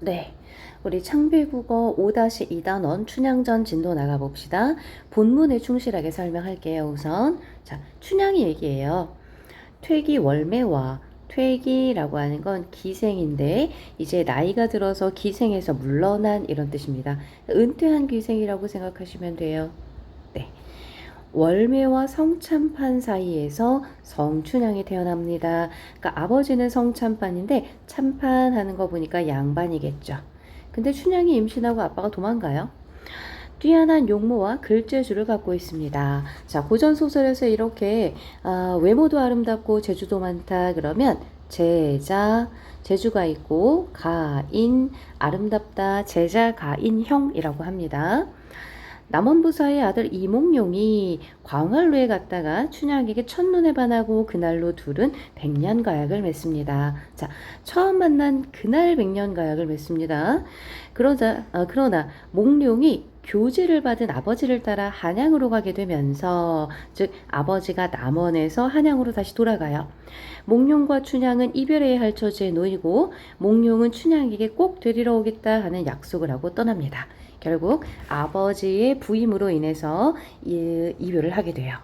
네, 우리 창비국어 5-2단원 춘향전 진도 나가봅시다. 본문에 충실하게 설명할게요. 우선 자, 춘향이 얘기해요. 퇴기 월매와 퇴기라고 하는 건 기생인데 이제 나이가 들어서 기생에서 물러난 이런 뜻입니다. 은퇴한 기생이라고 생각하시면 돼요. 네. 월매와 성참판 사이에서 성춘향이 태어납니다. 그러니까 아버지는 성참판인데 참판하는 거 보니까 양반이겠죠. 근데 춘향이 임신하고 아빠가 도망가요. 뛰어난 용모와 글재주를 갖고 있습니다. 자, 고전 소설에서 이렇게 외모도 아름답고 재주도 많다 그러면 제자, 재주가 있고 가인, 아름답다, 제자, 가인, 형이라고 합니다. 남원부사의 아들 이몽룡이 광활루에 갔다가 춘향에게 첫눈에 반하고 그날로 둘은 백년가약을 맺습니다. 자, 처음 만난 그날 백년가약을 맺습니다. 그러나 몽룡이 교지를 받은 아버지를 따라 한양으로 가게 되면서 즉 아버지가 남원에서 한양으로 다시 돌아가요. 몽룡과 춘향은 이별해야 할 처지에 놓이고 몽룡은 춘향에게 꼭 데리러 오겠다 하는 약속을 하고 떠납니다. 결국 아버지의 부임으로 인해서 이별을 하게 돼요.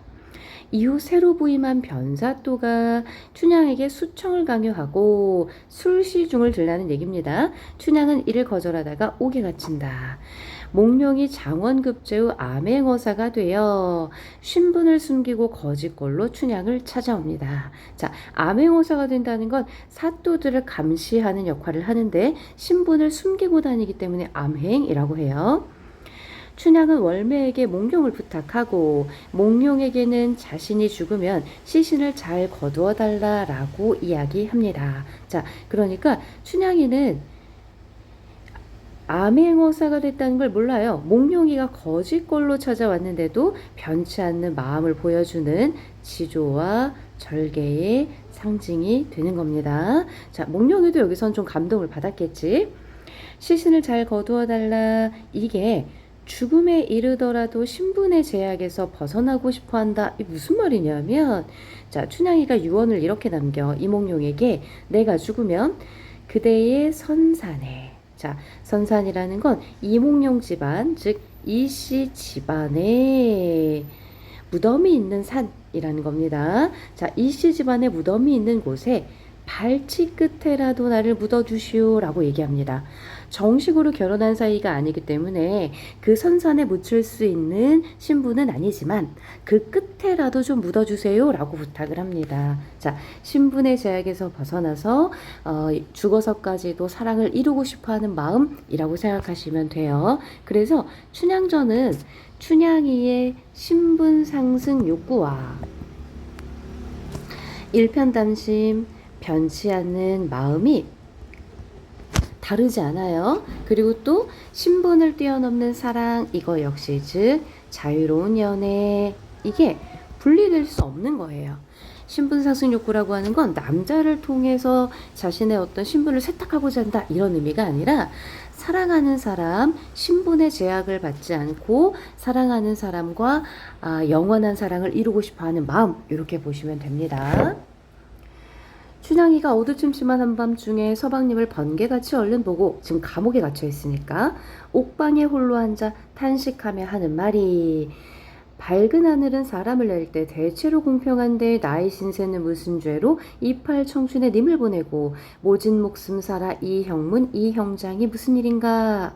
이후 새로 부임한 변사또가 춘향에게 수청을 강요하고 술시중을 들라는 얘기입니다. 춘향은 이를 거절하다가 옥에 갇힌다. 몽룡이 장원급제 후 암행어사가 되어 신분을 숨기고 거짓골로 춘향을 찾아옵니다. 자, 암행어사가 된다는 건 사또들을 감시하는 역할을 하는데 신분을 숨기고 다니기 때문에 암행이라고 해요. 춘향은 월매에게 몽룡을 부탁하고 몽룡에게는 자신이 죽으면 시신을 잘 거두어 달라라고 이야기합니다. 자, 그러니까 춘향이는 암행어사가 됐다는 걸 몰라요. 몽룡이가 거짓골로 찾아왔는데도 변치 않는 마음을 보여주는 지조와 절개의 상징이 되는 겁니다. 자, 몽룡이도 여기선 좀 감동을 받았겠지. 시신을 잘 거두어 달라. 이게 죽음에 이르더라도 신분의 제약에서 벗어나고 싶어 한다. 이게 무슨 말이냐면, 자, 춘향이가 유언을 이렇게 남겨 이몽룡에게 내가 죽으면 그대의 선산에, 자, 선산이라는 건 이몽룡 집안, 즉 이씨 집안에 무덤이 있는 산이라는 겁니다. 자, 이씨 집안에 무덤이 있는 곳에 발치 끝에라도 나를 묻어주시오 라고 얘기합니다. 정식으로 결혼한 사이가 아니기 때문에 그 선산에 묻힐 수 있는 신부는 아니지만 그 끝에라도 좀 묻어주세요 라고 부탁을 합니다. 자, 신분의 제약에서 벗어나서 죽어서까지도 사랑을 이루고 싶어하는 마음이라고 생각하시면 돼요. 그래서 춘향전은 춘향이의 신분 상승 욕구와 일편단심, 변치 않는 마음이 다르지 않아요. 그리고 또 신분을 뛰어넘는 사랑, 이거 역시 즉 자유로운 연애, 이게 분리될 수 없는 거예요. 신분 상승 욕구라고 하는 건 남자를 통해서 자신의 어떤 신분을 세탁하고자 한다 이런 의미가 아니라 사랑하는 사람, 신분의 제약을 받지 않고 사랑하는 사람과 영원한 사랑을 이루고 싶어하는 마음, 이렇게 보시면 됩니다. 춘향이가 어두침침한 한밤중에 서방님을 번개같이 얼른 보고 지금 감옥에 갇혀 있으니까 옥방에 홀로 앉아 탄식하며 하는 말이 밝은 하늘은 사람을 낼 때 대체로 공평한데 나의 신세는 무슨 죄로 이팔 청춘에 님을 보내고 모진 목숨 살아 이 형문 이 형장이 무슨 일인가.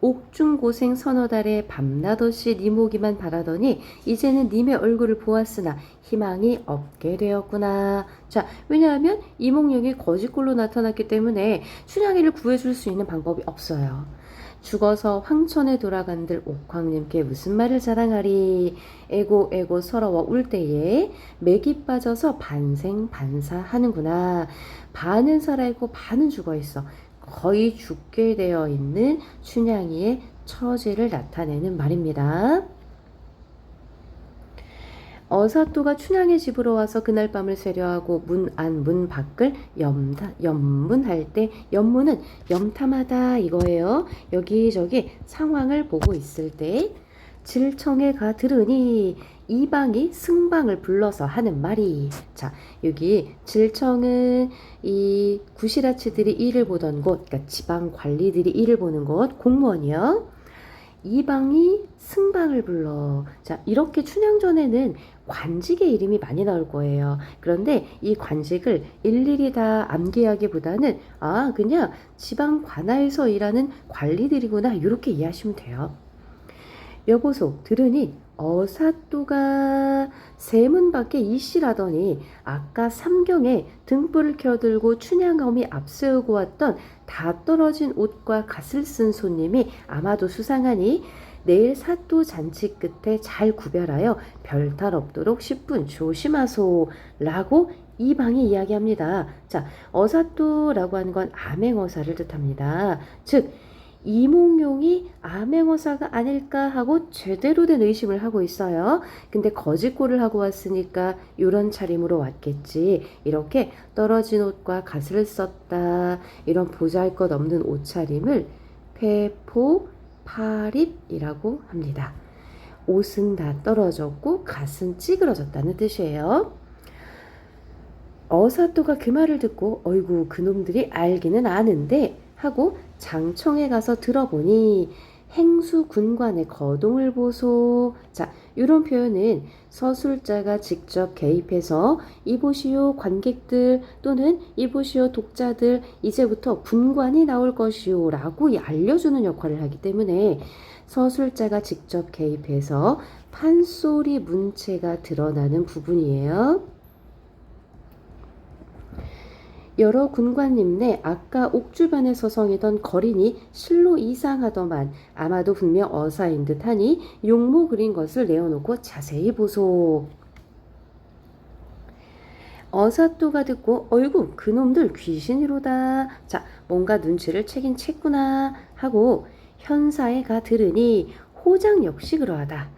옥중고생 서너 달에 밤낮없이 네 모기만 바라더니 이제는 님의 얼굴을 보았으나 희망이 없게 되었구나. 자, 왜냐하면 이몽룡이 거짓골로 나타났기 때문에 춘향이를 구해줄 수 있는 방법이 없어요. 죽어서 황천에 돌아간들 옥황님께 무슨 말을 자랑하리. 에고 서러워 울 때에 맥이 빠져서 반생반사하는구나. 반은 살아있고 반은 죽어있어. 거의 죽게 되어 있는 춘향이의 처지를 나타내는 말입니다. 어사또가 춘향의 집으로 와서 그날 밤을 새려하고 문 안 문 밖을 염문할 때, 염문은 염탐하다 이거예요. 여기저기 상황을 보고 있을 때 질청에 가 들으니 이방이 승방을 불러서 하는 말이. 자, 여기 질청은 이 구시라치들이 일을 보던 곳, 그러니까 지방 관리들이 일을 보는 곳, 공무원이요. 이방이 승방을 불러. 자, 이렇게 춘향전에는 관직의 이름이 많이 나올 거예요. 그런데 이 관직을 일일이 다 암기하기보다는 그냥 지방 관하에서 일하는 관리들이구나 이렇게 이해하시면 돼요. 여보소 들으니 어사또가 세문밖에 이씨라더니 아까 삼경에 등불을 켜들고 춘향엄이 앞세우고 왔던 다 떨어진 옷과 갓을 쓴 손님이 아마도 수상하니 내일 사또 잔치 끝에 잘 구별하여 별탈 없도록 10분 조심하소 라고 이방이 이야기합니다. 자, 어사또라고 하는 건 암행어사를 뜻합니다. 즉 이몽룡이 암행어사가 아닐까 하고 제대로 된 의심을 하고 있어요. 근데 거짓골을 하고 왔으니까 이런 차림으로 왔겠지. 이렇게 떨어진 옷과 갓을 썼다. 이런 보잘것없는 옷차림을 폐포파립이라고 합니다. 옷은 다 떨어졌고 갓은 찌그러졌다는 뜻이에요. 어사또가 그 말을 듣고 어이구 그놈들이 알기는 아는데 하고 장청에 가서 들어보니 행수 군관의 거동을 보소. 자, 이런 표현은 서술자가 직접 개입해서 이보시오 관객들 또는 이보시오 독자들 이제부터 군관이 나올 것이오 라고 알려주는 역할을 하기 때문에 서술자가 직접 개입해서 판소리 문체가 드러나는 부분이에요. 여러 군관님네 아까 옥주변에 서성이던 거린이 실로 이상하더만 아마도 분명 어사인 듯하니 용모 그린 것을 내어놓고 자세히 보소. 어사또가 듣고 어이구 그놈들 귀신이로다. 자, 뭔가 눈치를 채긴 챘구나 하고 현사에 가 들으니 호장 역시 그러하다.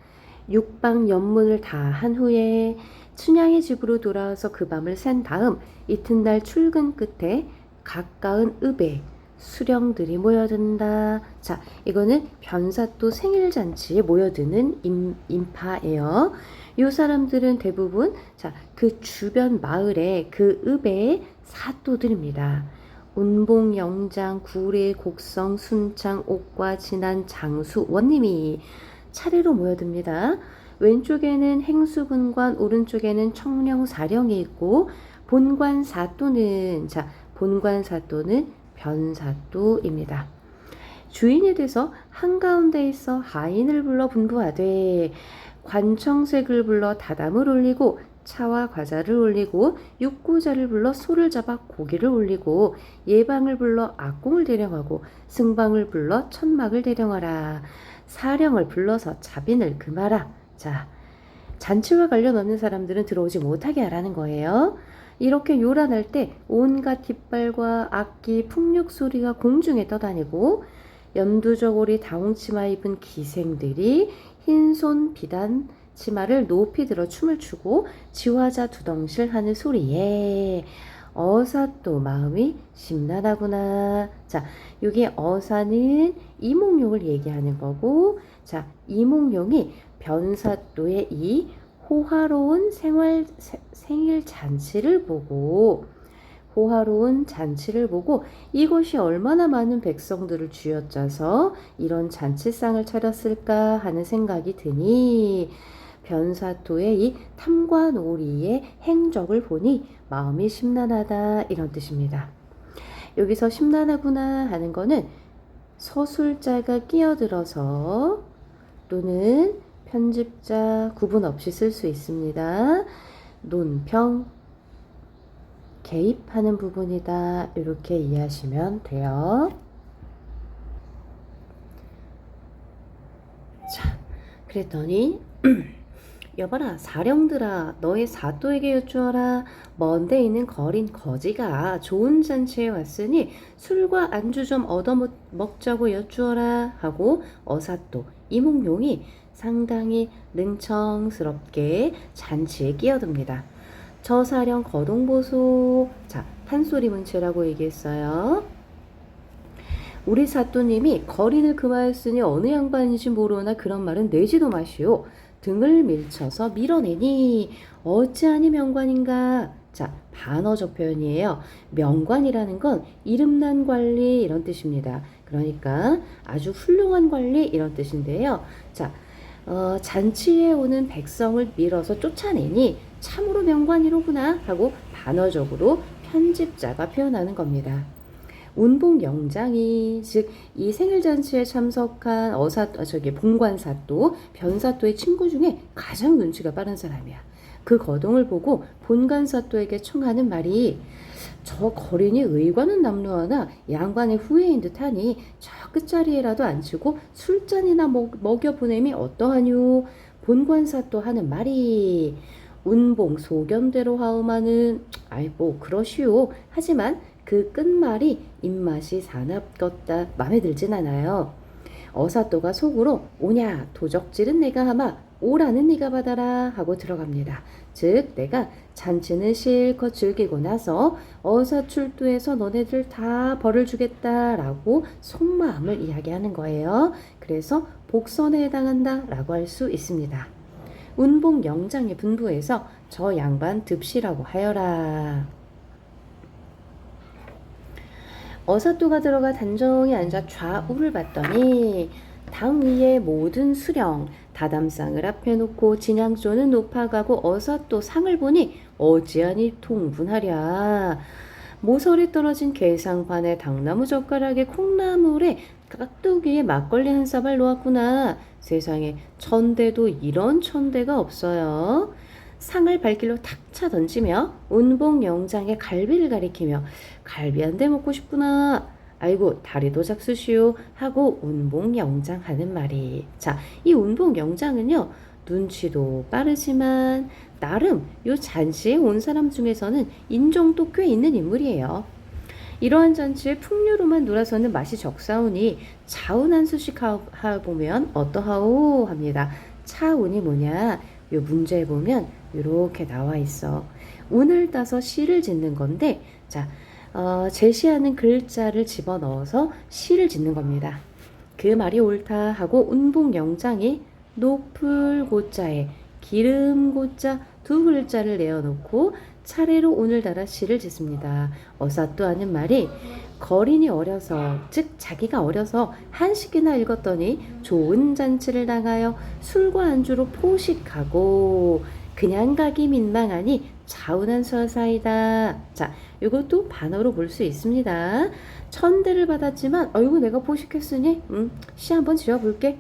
육방 연문을 다 한 후에 춘향의 집으로 돌아와서 그 밤을 샌 다음 이튿날 출근 끝에 가까운 읍에 수령들이 모여든다. 자, 이거는 변사또 생일잔치에 모여드는 인파예요. 이 사람들은 대부분 그 주변 마을에 그 읍의 사또들입니다. 운봉, 영장, 구례, 곡성, 순창, 옥과, 진안, 장수, 원님이 차례로 모여듭니다. 왼쪽에는 행수군관, 오른쪽에는 청령사령이 있고 본관사또는 본관사또는 변사또입니다. 주인이 돼서 한가운데 있어 하인을 불러 분부하되 관청색을 불러 다담을 올리고 차와 과자를 올리고 육고자를 불러 소를 잡아 고기를 올리고 예방을 불러 악공을 대령하고 승방을 불러 천막을 대령하라. 사령을 불러서 자빈을 금하라. 자, 잔치와 관련 없는 사람들은 들어오지 못하게 하라는 거예요. 이렇게 요란할 때 온갖 깃발과 악기, 풍력 소리가 공중에 떠다니고 연두저고리 다홍치마 입은 기생들이 흰손 비단 치마를 높이 들어 춤을 추고 지화자 두덩실하는 소리에 어사또 마음이 심란하구나. 자, 여기 어사는 이몽룡을 얘기하는 거고, 자, 이몽룡이 변사또의 이 호화로운 생일 잔치를 보고 이것이 얼마나 많은 백성들을 쥐어짜서 이런 잔치상을 차렸을까 하는 생각이 드니 변사또의 이 탐관오리의 행적을 보니 마음이 심란하다 이런 뜻입니다. 여기서 심란하구나 하는 거는 서술자가 끼어들어서 또는 편집자 구분 없이 쓸 수 있습니다. 논평 개입하는 부분이다 이렇게 이해하시면 돼요. 자, 그랬더니 여봐라 사령들아 너의 사또에게 여쭈어라. 먼데 있는 거린 거지가 좋은 잔치에 왔으니 술과 안주 좀 얻어먹자고 여쭈어라 하고 어사또 이몽룡이 상당히 능청스럽게 잔치에 끼어듭니다. 저 사령 거동보소. 자, 판소리 문체라고 얘기했어요. 우리 사또님이 거린을 금하였으니 어느 양반인지 모르나 그런 말은 내지도 마시오. 등을 밀쳐서 밀어내니 어찌하니 명관인가. 자, 반어적 표현이에요. 명관이라는 건 이름난 관리 이런 뜻입니다. 그러니까 아주 훌륭한 관리 이런 뜻인데요. 자, 잔치에 오는 백성을 밀어서 쫓아내니 참으로 명관이로구나 하고 반어적으로 편집자가 표현하는 겁니다. 운봉영장이 즉 이 생일잔치에 참석한 본관사또, 변사또의 친구 중에 가장 눈치가 빠른 사람이야. 그 거동을 보고 본관사또에게 청하는 말이 저 거린이 의관은 남루하나 양반의 후예인 듯하니 저 끝자리에라도 앉히고 술잔이나 먹여보냄이 어떠하뇨. 본관사또 하는 말이 운봉 소견대로 하오마는 아이고 그러시오. 하지만 그 끝말이 입맛이 사납겠다 맘에 들진 않아요. 어사또가 속으로 오냐 도적질은 내가 하마 오라는 네가 받아라 하고 들어갑니다. 즉 내가 잔치는 실컷 즐기고 나서 어사출두해서 너네들 다 벌을 주겠다라고 속마음을 이야기하는 거예요. 그래서 복선에 해당한다 라고 할 수 있습니다. 운봉영장의 분부에서 저 양반 듭시라고 하여라. 어사또가 들어가 단정히 앉아 좌우를 봤더니 당 위에 모든 수령 다담상을 앞에 놓고 진양조는 높아가고 어사또 상을 보니 어찌하니 통분하랴. 모서리 떨어진 괴상판에 당나무 젓가락에 콩나물에 깍두기에 막걸리 한 사발 놓았구나. 세상에 천대도 이런 천대가 없어요. 상을 발길로 탁 차 던지며 운봉영장의 갈비를 가리키며 갈비 한 대 먹고 싶구나. 아이고 다리도 잡수시오 하고 운봉영장 하는 말이. 자, 이 운봉영장은요 눈치도 빠르지만 나름 요 잔치에 온 사람 중에서는 인정도 꽤 있는 인물이에요. 이러한 잔치에 풍류로만 놀아서는 맛이 적사오니 차운 한 수씩 하보면 어떠하오 합니다. 차운이 뭐냐? 요 문제에 보면 이렇게 나와 있어. 운을 따서 시를 짓는 건데, 자, 제시하는 글자를 집어넣어서 시를 짓는 겁니다. 그 말이 옳다 하고 운봉영장이 높을 고자에 기름 고자 두 글자를 내어놓고 차례로 운을 달아 시를 짓습니다. 어사또 하는 말이 거린이 어려서 즉 자기가 어려서 한식이나 읽었더니 좋은 잔치를 당하여 술과 안주로 포식하고 그냥 가기 민망하니 자운한 서사이다. 자, 이것도 반어로 볼 수 있습니다. 천대를 받았지만 어이구 내가 포식했으니 시 한번 지어볼게.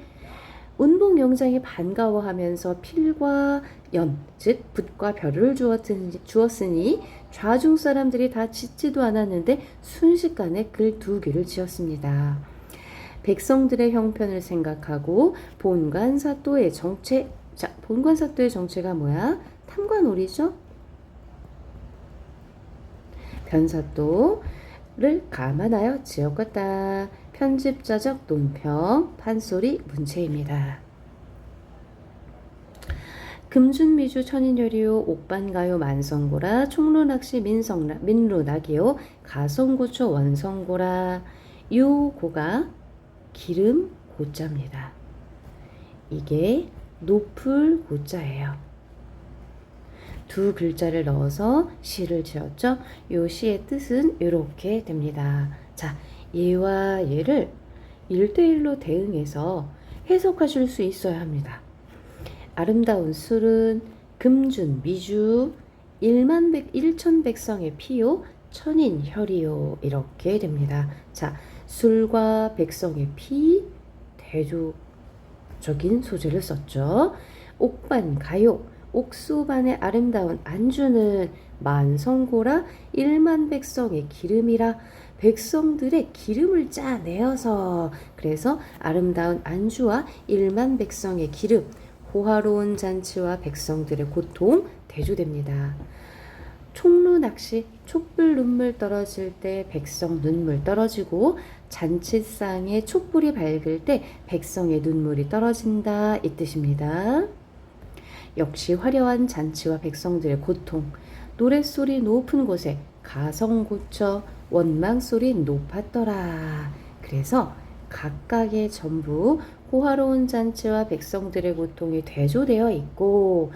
운봉영장이 반가워하면서 필과 연, 즉 붓과 별을 주었으니 좌중 사람들이 다 짓지도 않았는데 순식간에 글 두 개를 지었습니다. 백성들의 형편을 생각하고 본관사또의 정체, 자, 본관사또의 정체가 뭐야? 탐관오리죠? 변사또를 감안하여 지었겠다. 편집자적 논평, 판소리, 문체입니다. 금준미주 천인여리요 옥반가요 만성고라 총루낚시 민루낙이요 가성고초 원성고라. 요 고가 기름 고자입니다. 이게 높을 고자예요. 두 글자를 넣어서 시를 지었죠. 요 시의 뜻은 이렇게 됩니다. 자, 얘와 얘를 1대1로 대응해서 해석하실 수 있어야 합니다. 아름다운 술은 금준 미주 1천백성의 피요 천인 혈이요 이렇게 됩니다. 자, 술과 백성의 피 대조적인 소재를 썼죠. 옥반 가요 옥소반의 아름다운 안주는 만성고라 1만백성의 기름이라 백성들의 기름을 짜내어서 그래서 아름다운 안주와 1만백성의 기름 호화로운 잔치와 백성들의 고통 대조됩니다. 총루 낚시 촛불 눈물 떨어질 때 백성 눈물 떨어지고 잔치상에 촛불이 밝을 때 백성의 눈물이 떨어진다 이 뜻입니다. 역시 화려한 잔치와 백성들의 고통 노랫소리 높은 곳에 가성고쳐 원망소리 높았더라. 그래서 각각의 전부 호화로운 잔치와 백성들의 고통이 대조되어 있고,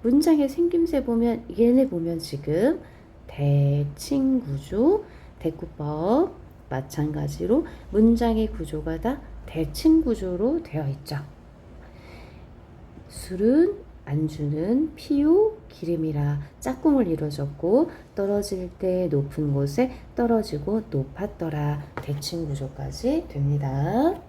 문장의 생김새 보면 얘네 보면 지금 대칭구조, 대꾸법 마찬가지로 문장의 구조가 다 대칭구조로 되어 있죠. 술은 안주는 피요 기름이라 짝꿍을 이루어졌고, 떨어질 때 높은 곳에 떨어지고 높았더라. 대칭구조까지 됩니다.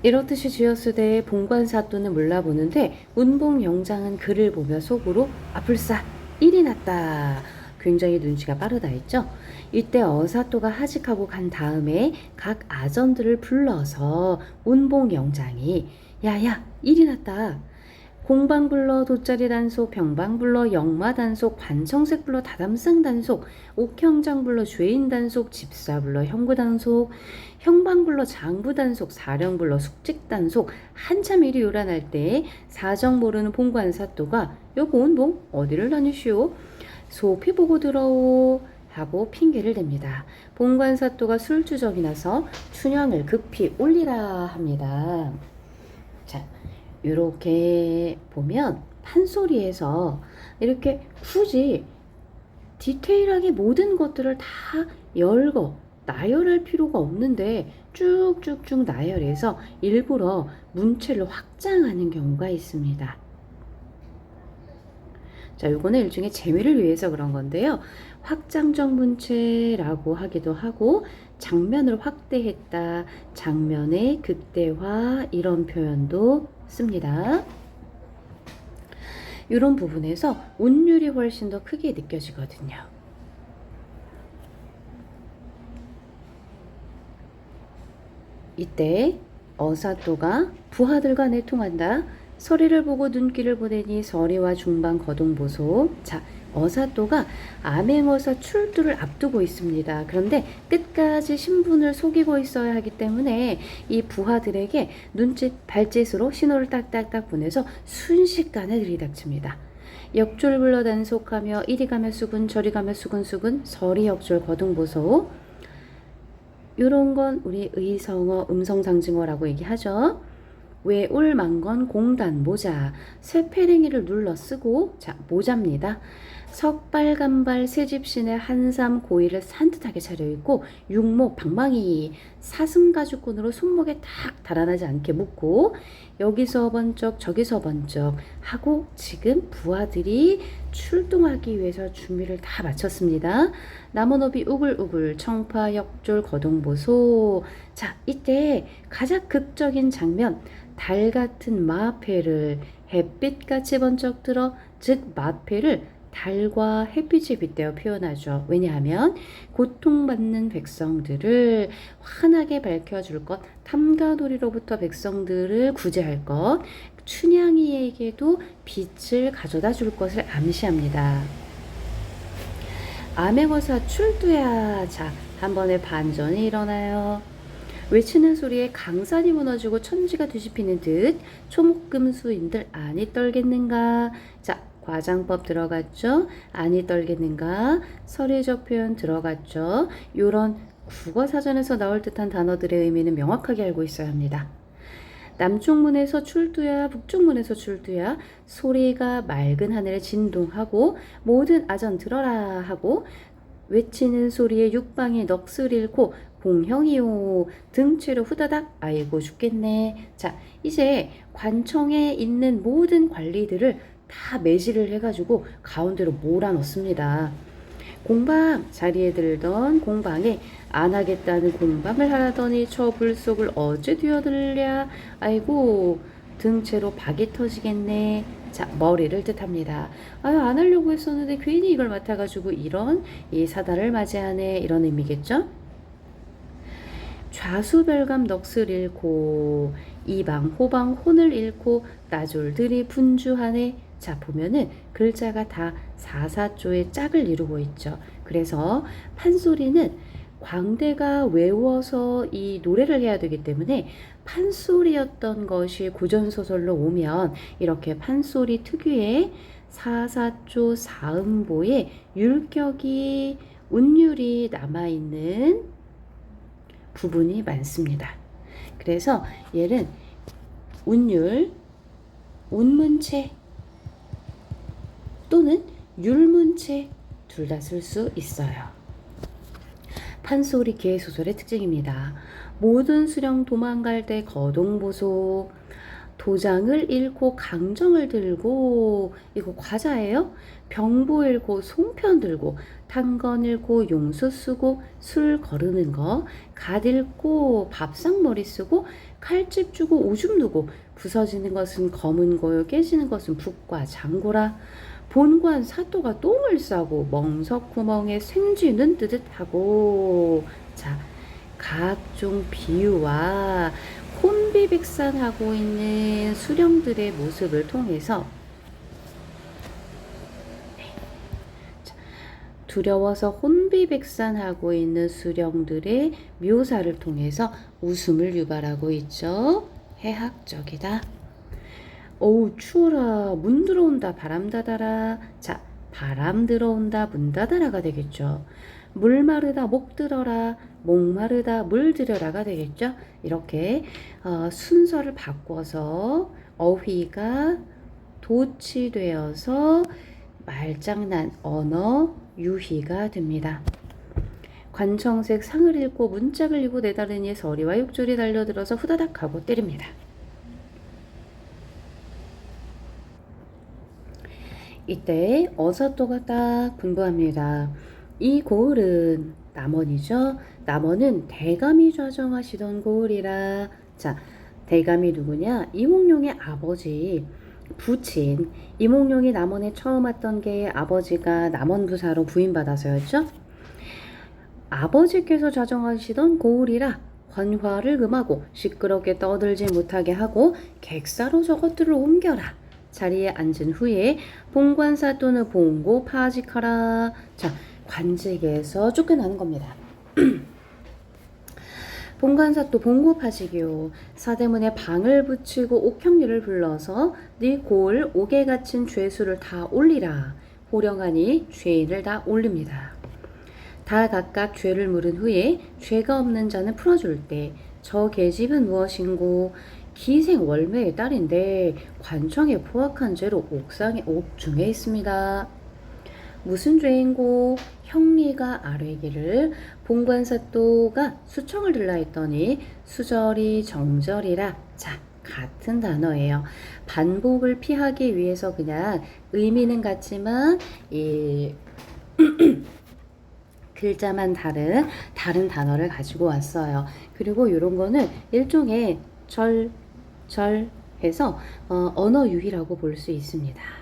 이렇듯이 지었으되 본관사또는 몰라보는데 운봉영장은 글을 보며 속으로 아플싸 일이 났다. 굉장히 눈치가 빠르다 했죠. 이때 어사또가 하직하고 간 다음에 각 아전들을 불러서 운봉영장이 야야 일이 났다. 공방 불러 돗자리 단속, 병방 불러 영마 단속, 관청색 불러 다담승 단속, 옥형장 불러 죄인 단속, 집사 불러 형부 단속, 형방 불러 장부 단속, 사령 불러 숙직 단속. 한참 일이 요란할 때 사정 모르는 본관 사또가 여보 운봉 어디를 다니시오? 소피 보고 들어오 하고 핑계를 댑니다. 본관 사또가 술주정이 나서 춘향을 급히 올리라 합니다. 자, 이렇게 보면 판소리에서 이렇게 굳이 디테일하게 모든 것들을 다 나열할 필요가 없는데 쭉쭉쭉 나열해서 일부러 문체를 확장하는 경우가 있습니다. 자, 이거는 일종의 재미를 위해서 그런 건데요. 확장적 문체라고 하기도 하고, 장면을 확대했다, 장면의 극대화 이런 표현도 씁니다. 이런 부분에서 운율이 훨씬 더 크게 느껴지거든요. 이때 어사또가 부하들과 내통한다. 서리를 보고 눈길을 보내니 서리와 중방 거동보소. 자, 어사또가 암행어사 출두를 앞두고 있습니다. 그런데 끝까지 신분을 속이고 있어야 하기 때문에 이 부하들에게 눈짓 발짓으로 신호를 딱딱딱 보내서 순식간에 들이닥칩니다. 역졸 불러 단속하며 이리 가며 수군 저리 가며 수군수군 서리 역졸 거동보소. 이런 건 우리 의성어 음성상징어라고 얘기하죠. 외올망건 공단 모자, 쇠패랭이를 눌러 쓰고, 자, 모자입니다. 석발간발 새집신의 한삼 고이를 산뜻하게 차려입고 육목 방망이 사슴가죽끈으로 손목에 탁 달아나지 않게 묶고, 여기서 번쩍 저기서 번쩍 하고 지금 부하들이 출동하기 위해서 준비를 다 마쳤습니다. 나무너비 우글우글 청파 역졸 거동보소. 자, 이때 가장 극적인 장면, 달 같은 마패를 햇빛같이 번쩍 들어, 즉 마패를 달과 햇빛에 빗대어 표현하죠. 왜냐하면 고통받는 백성들을 환하게 밝혀줄 것, 탐가놀이로부터 백성들을 구제할 것, 춘향이에게도 빛을 가져다 줄 것을 암시합니다. 암행어사 출두야. 자, 한 번에 반전이 일어나요. 외치는 소리에 강산이 무너지고 천지가 뒤집히는 듯 초목금수인들 아니 떨겠는가. 자, 과장법 들어갔죠. 아니 떨겠는가. 설의적 표현 들어갔죠. 요런 국어사전에서 나올 듯한 단어들의 의미는 명확하게 알고 있어야 합니다. 남쪽문에서 출두야, 북쪽문에서 출두야. 소리가 맑은 하늘에 진동하고 모든 아전 들어라 하고, 외치는 소리에 육방이 넋을 잃고 공형이요 등치로 후다닥 아이고 죽겠네. 자, 이제 관청에 있는 모든 관리들을 다 매질을 해가지고 가운데로 몰아넣습니다. 공방 자리에 들던 공방에 안 하겠다는 공방을 하라더니 저 불속을 어째 뛰어들랴. 아이고 등채로 박이 터지겠네. 자, 머리를 뜻합니다. 아유, 안 하려고 했었는데 괜히 이걸 맡아가지고 이런 이 사달을 맞이하네, 이런 의미겠죠. 좌수별감 넋을 잃고 이방 호방 혼을 잃고 나졸들이 분주하네. 자, 보면은 글자가 다 사사조의 짝을 이루고 있죠. 그래서 판소리는 광대가 외워서 이 노래를 해야 되기 때문에 판소리였던 것이 구전소설로 오면 이렇게 판소리 특유의 사사조 사음보의 율격이 운율이 남아있는 부분이 많습니다. 그래서 얘는 운율, 운문체 또는 율문체 둘 다 쓸 수 있어요. 판소리 기회소설의 특징입니다. 모든 수령 도망갈 때 거동보소, 도장을 읽고 강정을 들고, 이거 과자예요? 병보 읽고 송편 들고, 탄건 읽고 용수 쓰고, 술 거르는 거, 갓 읽고 밥상머리 쓰고, 칼집 주고 오줌 누고, 부서지는 것은 검은 고요, 깨지는 것은 북과 장고라. 본관 사또가 똥을 싸고 멍석구멍에 생쥐는 뜨듯하고. 자, 각종 비유와 혼비백산하고 있는 수령들의 모습을 통해서 두려워서 혼비백산하고 있는 수령들의 묘사를 통해서 웃음을 유발하고 있죠. 해학적이다. 어우 추워라, 문 들어온다, 바람 닫아라. 자, 바람 들어온다, 문 닫아라가 되겠죠. 물 마르다, 목 들어라, 목 마르다, 물 들여라가 되겠죠. 이렇게 순서를 바꿔서 어휘가 도치되어서 말장난, 언어 유희가 됩니다. 관청색 상을 읽고 문짝을 읽고 내다르니 서리와 육졸이 달려들어서 후다닥 하고 때립니다. 이때 어사또가 딱 분부합니다. 이 고을은 남원이죠. 남원은 대감이 좌정하시던 고을이라. 자, 대감이 누구냐? 이몽룡의 아버지 부친. 이몽룡이 남원에 처음 왔던 게 아버지가 남원부사로 부임받아서였죠. 아버지께서 좌정하시던 고을이라 관화를 금하고 시끄럽게 떠들지 못하게 하고 객사로 저것들을 옮겨라. 자리에 앉은 후에 본관사 또는 봉고 파직하라. 자, 관직에서 쫓겨나는 겁니다. 본관사 또 봉고 파직이요. 사대문에 방을 붙이고 옥형리를 불러서 네 고을 옥에 갇힌 죄수를 다 올리라. 호령하니 죄인을 다 올립니다. 다 각각 죄를 물은 후에 죄가 없는 자는 풀어줄 때 저 계집은 무엇인고 기생 월매의 딸인데 관청에 포악한 죄로 옥중에 있습니다. 무슨 죄인고? 형리가 아뢰기를 본관사또가 수청을 들라 했더니 수절이 정절이라. 자, 같은 단어예요. 반복을 피하기 위해서 그냥 의미는 같지만 이 글자만 다른 단어를 가지고 왔어요. 그리고 이런 거는 일종의 절 해서 언어 유희라고 볼 수 있습니다.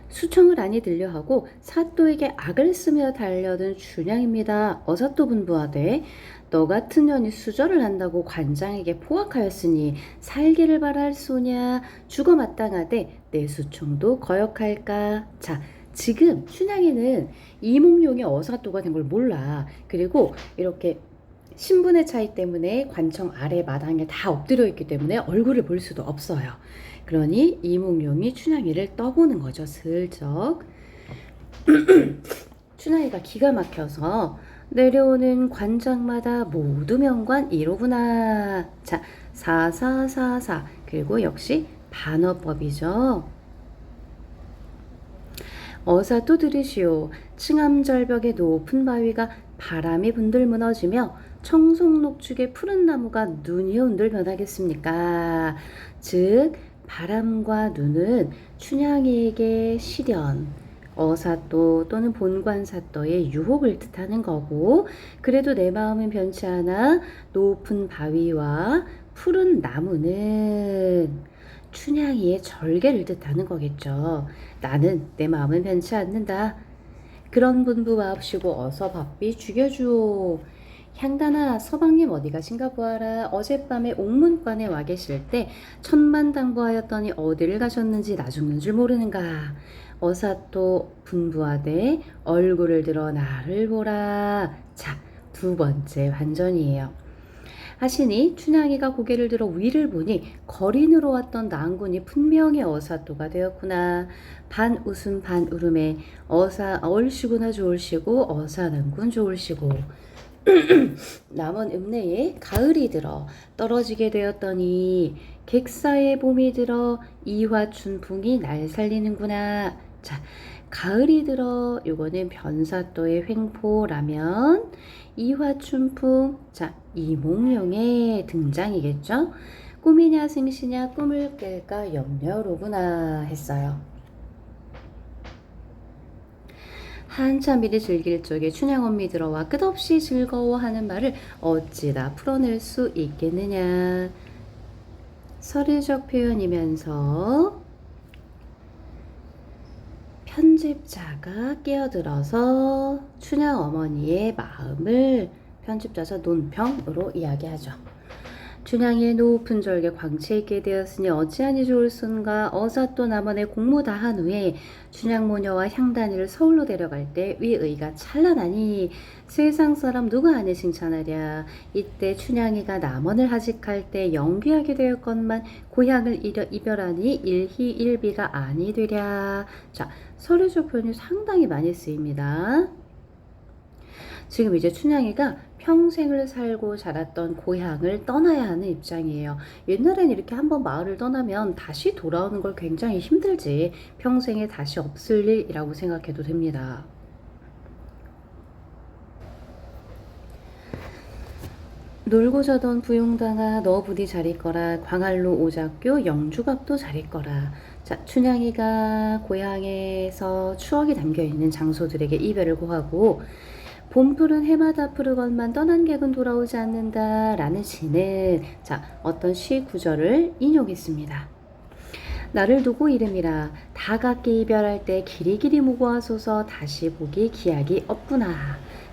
수청을 아니 들려하고 사또에게 악을 쓰며 달려든 춘향입니다. 어사또 분부하되 너 같은 년이 수절을 한다고 관장에게 포악하였으니 살기를 바랄 소냐. 죽어 마땅하되 내 수청도 거역할까. 자, 지금 춘향이는 이몽룡이 어사또가 된 걸 몰라. 그리고 이렇게 신분의 차이 때문에 관청 아래 마당에 다 엎드려 있기 때문에 얼굴을 볼 수도 없어요. 그러니 이몽룡이 춘향이를 떠보는 거죠. 슬쩍. 춘향이가 기가 막혀서 내려오는 관장마다 모두 명관 이로구나. 자, 사사사사. 그리고 역시 반어법이죠. 어사또 들으시오. 층암절벽의 높은 바위가 바람이 분들 무너지며 청송록축의 푸른 나무가 눈이 온들 변하겠습니까? 즉 바람과 눈은 춘향이에게 시련, 어사또 또는 본관사또의 유혹을 뜻하는 거고, 그래도 내 마음은 변치 않아 높은 바위와 푸른 나무는 춘향이의 절개를 뜻하는 거겠죠. 나는 내 마음은 변치 않는다. 그런 분부 마옵시고 어서 바삐 죽여주오. 향단아, 서방님 어디 가신가 보아라. 어젯밤에 옥문관에 와 계실 때 천만당부하였더니 어디를 가셨는지 나 죽는 줄 모르는가. 어사또 분부하되 얼굴을 들어 나를 보라. 자, 두 번째 환전이에요. 하시니 춘향이가 고개를 들어 위를 보니 거린으로 왔던 낭군이 분명히 어사또가 되었구나. 반 웃음 반 울음에 어사 얼씨구나 좋을시고 어사 낭군 좋을시고 남은 읍내에 가을이 들어 떨어지게 되었더니 객사의 봄이 들어 이화춘풍이 날 살리는구나. 자, 가을이 들어 요거는 변사또의 횡포라면 이화춘풍 자 이몽룡의 등장이겠죠. 꿈이냐 생시냐 꿈을 깰까 염려로구나 했어요. 한참 일이 즐길 적에 춘향언니 들어와 끝없이 즐거워하는 말을 어찌다 풀어낼 수 있겠느냐. 서류적 표현이면서 편집자가 끼어들어서 춘향 어머니의 마음을 편집자서 논평으로 이야기하죠. 춘향의 높은 절개 광채 있게 되었으니 어찌하니 좋을순가. 어사또 남원에 공무 다한 후에 춘향 모녀와 향단이를 서울로 데려갈 때 위의가 찬란하니 세상 사람 누가 아니 칭찬하랴. 이때 춘향이가 남원을 하직할 때 영귀하게 되었건만 고향을 이별하니 일희일비가 아니 되랴. 자, 서류적 표현이 상당히 많이 쓰입니다. 지금 이제 춘향이가 평생을 살고 자랐던 고향을 떠나야 하는 입장이에요. 옛날엔 이렇게 한번 마을을 떠나면 다시 돌아오는 걸 굉장히 힘들지. 평생에 다시 없을 일이라고 생각해도 됩니다. 놀고 자던 부용당아 너 부디 잘 있거라. 광활로 오작교 영주갑도 잘 있거라. 자, 춘향이가 고향에서 추억이 담겨있는 장소들에게 이별을 고하고 봄풀은 해마다 푸르건만 떠난 객은 돌아오지 않는다 라는 시는 자 어떤 시 구절을 인용했습니다. 나를 두고 이름이라 다갑게 이별할 때 길이길이 무고하소서 다시 보기 기약이 없구나.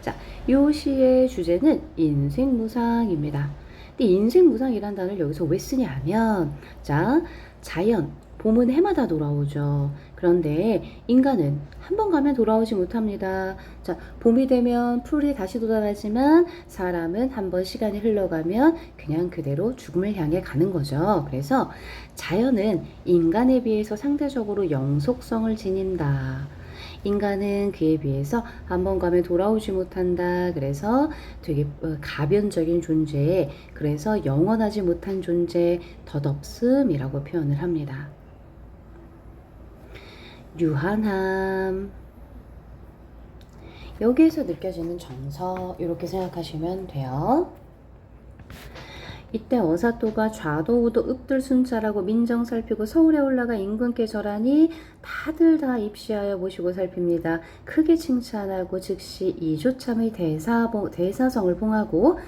자, 요 시의 주제는 인생무상입니다. 근데 인생무상이란 단어를 여기서 왜 쓰냐 하면 자 자연 봄은 해마다 돌아오죠. 그런데 인간은 한 번 가면 돌아오지 못합니다. 자, 봄이 되면 풀이 다시 돋아나지만 사람은 한 번 시간이 흘러가면 그냥 그대로 죽음을 향해 가는 거죠. 그래서 자연은 인간에 비해서 상대적으로 영속성을 지닌다. 인간은 그에 비해서 한 번 가면 돌아오지 못한다. 그래서 되게 가변적인 존재, 그래서 영원하지 못한 존재, 덧없음이라고 표현을 합니다. 유한함. 여기에서 느껴지는 정서 이렇게 생각하시면 돼요. 이때 어사또가 좌도우도 읍들순자라고 민정 살피고 서울에 올라가 임금께 절하니 다들 다 입시하여 보시고 살핍니다. 크게 칭찬하고 즉시 이조참의 대사성을 봉하고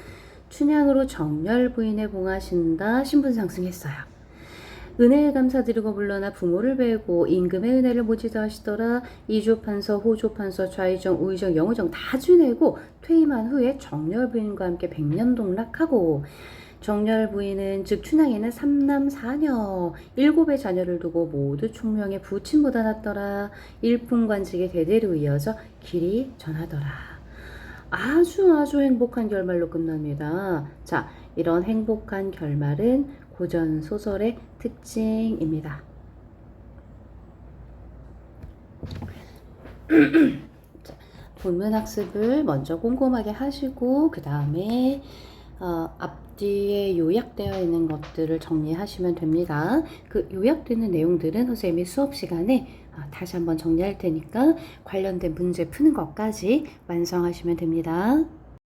춘향으로 정렬 부인에 봉하신다 신분상승했어요. 은혜에 감사드리고 물러나 부모를 베고 임금의 은혜를 모지도 하시더라. 이조판서, 호조판서, 좌의정, 우의정, 영의정 다 지내고 퇴임한 후에 정렬 부인과 함께 백년동락하고 정렬 부인은 즉 춘향이는 3남 4녀 7의 자녀를 두고 모두 총명의 부친보다 낫더라. 일품관직의 대대로 이어져 길이 전하더라. 아주 행복한 결말로 끝납니다. 자, 이런 행복한 결말은 고전 소설의 특징입니다. 자, 본문 학습을 먼저 꼼꼼하게 하시고 그 다음에 앞뒤에 요약되어 있는 것들을 정리하시면 됩니다. 그 요약되는 내용들은 선생님이 수업 시간에 다시 한번 정리할 테니까 관련된 문제 푸는 것까지 완성하시면 됩니다.